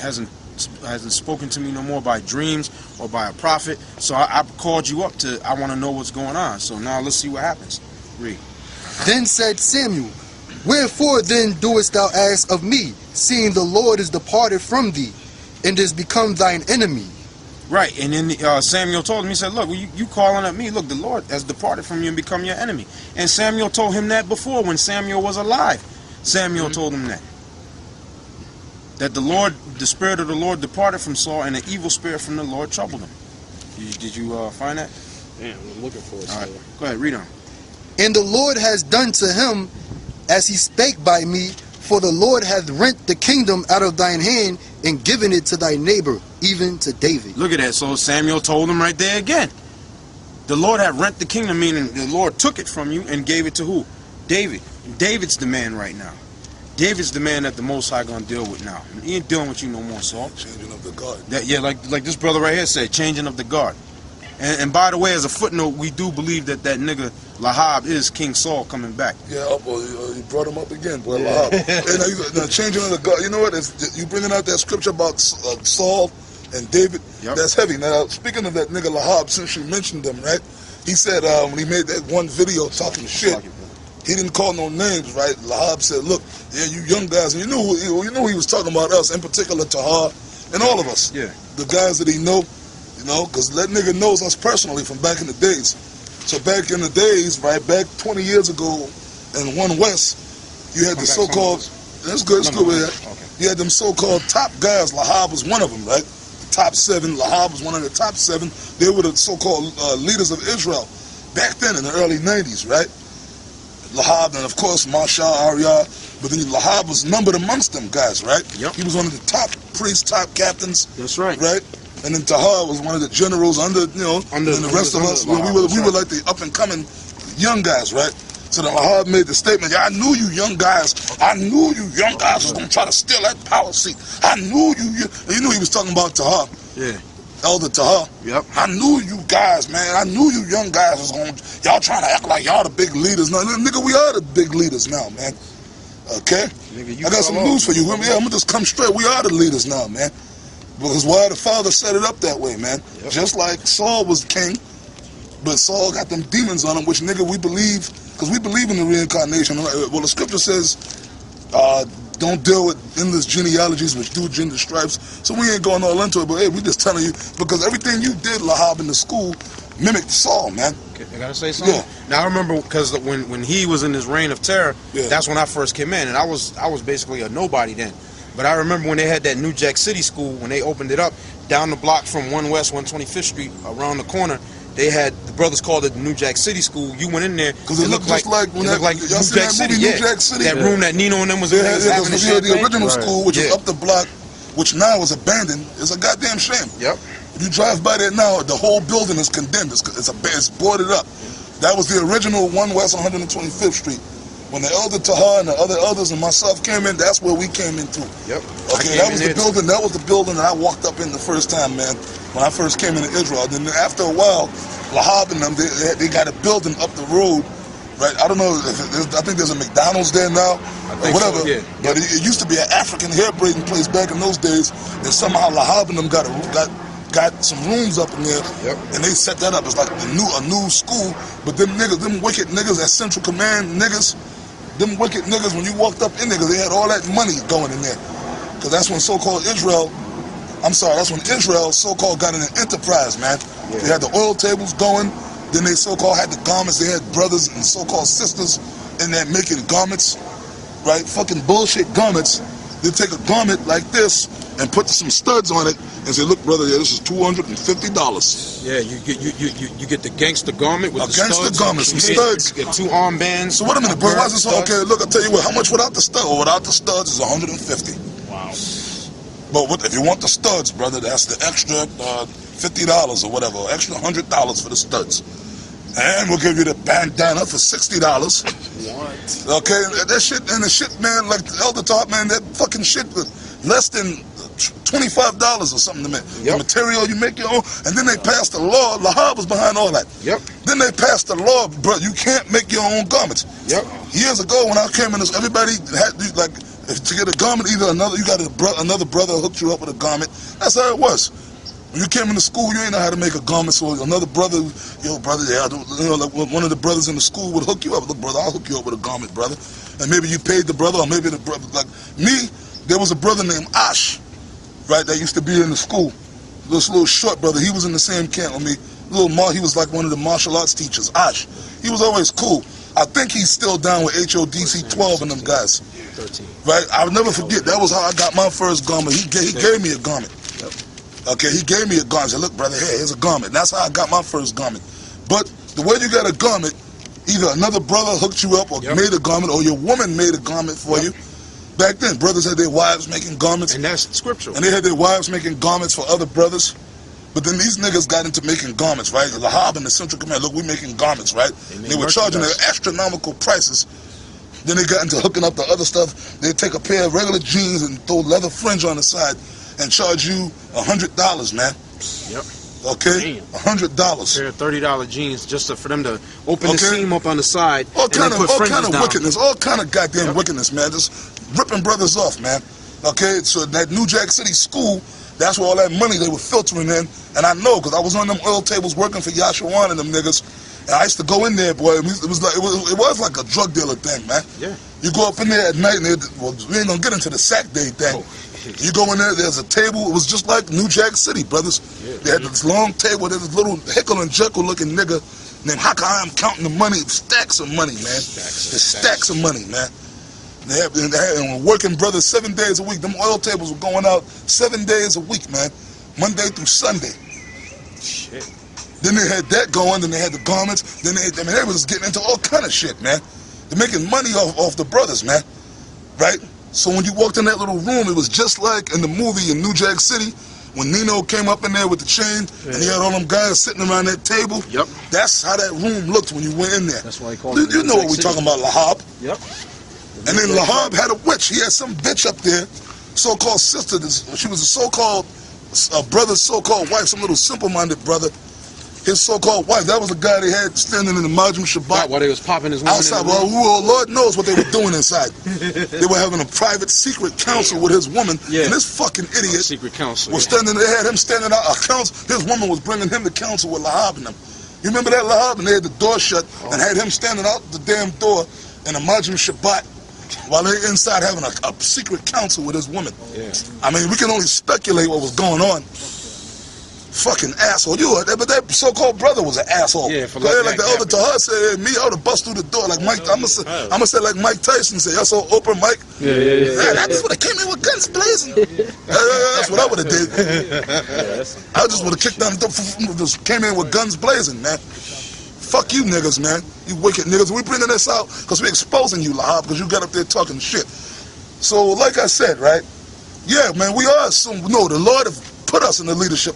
hasn't spoken to me no more by dreams or by a prophet. So I called you up to, I want to know what's going on. So now let's see what happens. Read. Then said Samuel, Wherefore then doest thou ask of me, seeing the Lord is departed from thee, and is become thine enemy? Right, and then Samuel told him, he said, look, you calling at me, look, the Lord has departed from you and become your enemy. And Samuel told him that before, when Samuel was alive. Samuel told him that the spirit of the Lord departed from Saul, and an evil spirit from the Lord troubled him. Did you find that? Damn, I'm looking for it. All right, go ahead, read on. And the Lord has done to him as he spake by me, for the Lord hath rent the kingdom out of thine hand, and given it to thy neighbor, even to David. Look at that. So Samuel told him right there again. The Lord had rent the kingdom, meaning the Lord took it from you and gave it to who? David. David's the man right now. David's the man that the Most High gonna deal with now. He ain't dealing with you no more, Saul. Changing of the guard. Yeah, like this brother right here said, changing of the guard. And by the way, as a footnote, we do believe that nigga Lahab is King Saul coming back. Yeah, you brought him up again, boy. Lahab. Now, changing of the guard. You know what? You bringing out that scripture about Saul and David. Yep. That's heavy. Now, speaking of that nigga Lahab, since you mentioned him, right? He said when he made that one video talking shit. He didn't call no names, right? Lahab said, look, yeah, you young guys, and you knew he was talking about us, in particular Tahar, and all of us. Yeah. The guys that he know, because that nigga knows us personally from back in the days. So back in the days, right, back 20 years ago in One West, you had the so-called, that's good, okay. You had them so-called top guys. Lahab was one of them, right? The top 7, Lahab was one of the top 7. They were the so-called leaders of Israel back then in the early 90s, right? Lahab, and of course Marshal Arya, but then Lahab was numbered amongst them guys, right? Yep. He was one of the top priests, top captains. That's right. Right? And then Tahar was one of the generals under and the rest of us, we were like the up and coming young guys, right? So then Lahab made the statement, yeah, I knew you young guys was gonna try to steal that power seat. I knew you knew he was talking about Tahar. Yeah. Elder Tahar. Yep. I knew you guys, man. I knew you young guys was going. Y'all trying to act like y'all the big leaders. No, nigga, we are the big leaders now, man. Okay. Nigga, I got some news for you. Yeah, I'm gonna just come straight. We are the leaders now, man. Because why the Father set it up that way, man. Yep. Just like Saul was king, but Saul got them demons on him, which nigga we believe, because we believe in the reincarnation. Well, the scripture says, don't deal with endless genealogies which do gender stripes. So we ain't going all into it, but hey, we just telling you, because everything you did, Lahab, in the school mimicked Saul, man. Okay, I gotta say something. Yeah. Now I remember, because when he was in his reign of terror, that's when I first came in, and I was basically a nobody then. But I remember when they had that New Jack City school, when they opened it up down the block from 1 West 125th Street, around the corner. They had, the brothers called it the New Jack City School. You went in there, because it looked like New Jack City. Yeah. New Jack City. That room that Nino and them was in. The original school, which was up the block, which now is abandoned, is a goddamn shame. Yep. If you drive by there now, the whole building is condemned. It's boarded up. That was the original 1 West 125th Street. When the elder Tahar and the other elders and myself came in, that's where we came into. Yep. Okay, that was the building. That was the building that I walked up in the first time, man. When I first came into Israel. Then after a while, Lahab and them, they got a building up the road, right? I don't know. I think there's a McDonald's there now, or whatever. So, yeah. But it used to be an African hair braiding place back in those days. And somehow Lahab and them got some rooms up in there, and they set that up as like a new school. But them wicked niggas at Central Command niggas. Them wicked niggas, when you walked up in there, because they had all that money going in there. Because that's when so-called Israel, that's when Israel so-called got in an enterprise, man. Yeah. They had the oil tables going, then they so-called had the garments, they had brothers and so-called sisters in there making garments, right? Fucking bullshit garments. They take a garment like this and put some studs on it and say, look, brother, this is $250. Yeah, you get the gangster garment with the studs. Gangster garment, some studs. You get 2 armbands. So wait a minute, bro. Why is this so? Okay, look, I'll tell you what. How much without the studs? Well, without the studs is $150. Wow. But if you want the studs, brother, that's the extra $50 or whatever, extra $100 for the studs. And we'll give you the bandana for $60. What? Okay, that shit, and the shit, man, like the Elder taught, man, that fucking shit was less than $25 or something to make. The material, you make your own, and then they passed the law. Lahab was behind all that. Then they passed the law, bro, you can't make your own garments. Years ago when I came in, everybody had, like, If to get a garment, either you got another brother hooked you up with a garment. That's how it was. When you came into school, you ain't know how to make a garment, so another brother, like one of the brothers in the school would hook you up. Look, brother, I'll hook you up with a garment, brother. And maybe you paid the brother, or maybe the brother, like me, there was a brother named Ash, right, that used to be in the school. This little short brother, he was in the same camp with me. He was like one of the martial arts teachers, Ash. He was always cool. I think he's still down with HODC 12 and them guys. 13. Right? I'll never forget, that was how I got my first garment. He gave me a garment. Yep. Okay, he gave me a garment. He said, look, brother, here's a garment. That's how I got my first garment. But the way you got a garment, either another brother hooked you up or made a garment, or your woman made a garment for you. Back then, brothers had their wives making garments. And that's scriptural. And they had their wives making garments for other brothers. But then these niggas got into making garments, right? The Lahab and the Central Command, look, we making garments, right? They were charging their astronomical prices. Then they got into hooking up the other stuff. They'd take a pair of regular jeans and throw leather fringe on the side and charge you $100, man. Yep. Okay? $100. Pair of $30 jeans just for them to open the seam up on the side. All kind of wickedness, all kind of goddamn Yep. wickedness, man. Just ripping brothers off, man. Okay? So that New Jack City school, that's where all that money they were filtering in. And I know, because I was on them oil tables working for Yashawan and them niggas. And I used to go in there, boy. It was like a drug dealer thing, man. Yeah. You go up in there at night, and we ain't gonna get into the sack day thing. You go in there, there's a table. It was just like New Jack City, brothers. Yeah, they had this long table. There's this little Hickle and Jekyll looking nigga named Haka. I'm counting the money, stacks of money, man. Stacks of money, man. And working brothers 7 days a week. Them oil tables were going out 7 days a week, man. Monday through Sunday. Shit. Then they had that going, then they had the garments, then they was getting into all kind of shit, man. They're making money off the brothers, man. Right? So when you walked in that little room, it was just like in the movie in New Jack City, when Nino came up in there with the chain, and he had all them guys sitting around that table. Yep. That's how that room looked when you went in there. That's why he called it. You know what we're talking about, Lahab. Yep. And then Lahab had a witch. He had some bitch up there, so-called sister. She was a so-called brother's so-called wife, some little simple-minded brother. His so-called wife, that was the guy they had standing in the Majum Shabbat. While they was popping his woman outside. Well, Lord knows what they were doing inside. They were having a private secret council with his woman, and this fucking idiot secret council was standing. They had him standing out a council. His woman was bringing him to council with Lahab and them. You remember that, Lahab? And they had the door shut and had him standing out the damn door in a Majum Shabbat while they inside having a secret council with his woman. Yeah. I mean, we can only speculate what was going on. Fucking asshole. But that so-called brother was an asshole. Yeah, for like the elder Tahar said, hey, me, I would have bust through the door like Mike. I'm gonna say like Mike Tyson said, y'all saw Oprah, Mike? Yeah. I just would have came in with guns blazing. That's what I would have did. I just would have kicked down the door, just came in with guns blazing, man. Fuck you niggas, man. You wicked niggas. We bringing this out because we're exposing you, Lahab, because you got up there talking shit. So, like I said, right? Yeah, man, we are. The Lord have put us in the leadership.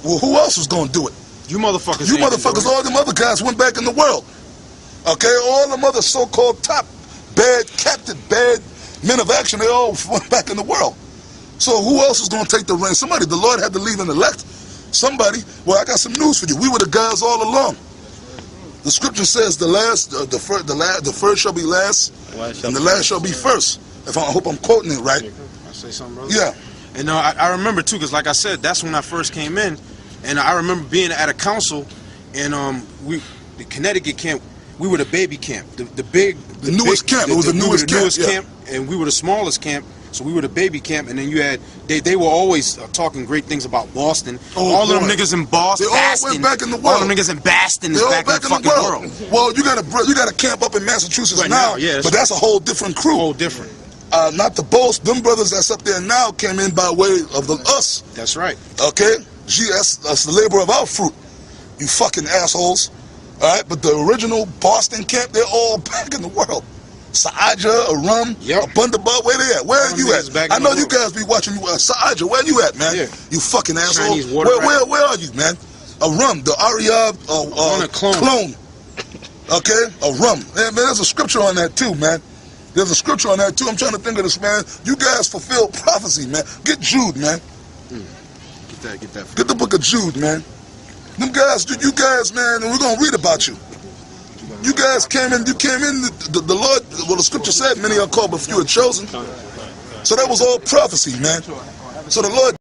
Well, who else was going to do it? You motherfuckers. You motherfuckers, all them other guys went back in the world. Okay? All them other so-called top, bad, captain, bad men of action, they all went back in the world. So who else is going to take the reins? Somebody, the Lord had to leave and elect somebody. Well, I got some news for you. We were the guys all along. The scripture says the first shall be last, and the last shall be first. I hope I'm quoting it right. I say something, brother? Yeah. And I remember too, because like I said, that's when I first came in, and I remember being at a council, and the Connecticut camp, we were the baby camp, the newest camp. It was the newest camp, and we were the smallest camp, so we were the baby camp. And then you had they were always talking great things about Boston. All of them niggas in Boston, they all went back in the world. All them niggas in Boston is back in the fucking world. Well, you got a camp up in Massachusetts right now, yeah, but that's a whole different crew. Whole different. Not to boast, them brothers that's up there now came in by way of us. That's right. Okay? That's the labor of our fruit. You fucking assholes. Alright? But the original Boston camp, they're all back in the world. Sa'aja, Arum, Abundabad, where they at? Where are you at? I know you guys be watching Sa'aja, where you at, man? Yeah. You fucking asshole. Where are you, man? Arum, the Ariyab clone. Okay? Arum. Man, there's a scripture on that too, man. There's a scripture on that too. I'm trying to think of this, man. You guys fulfilled prophecy, man. Get Jude, man. Get that. Get the book of Jude, man. Them guys, you guys, man, and we're gonna read about you. you guys came in. You came in. The Lord. Well, the scripture said, "Many are called, but few are chosen." So that was all prophecy, man. So the Lord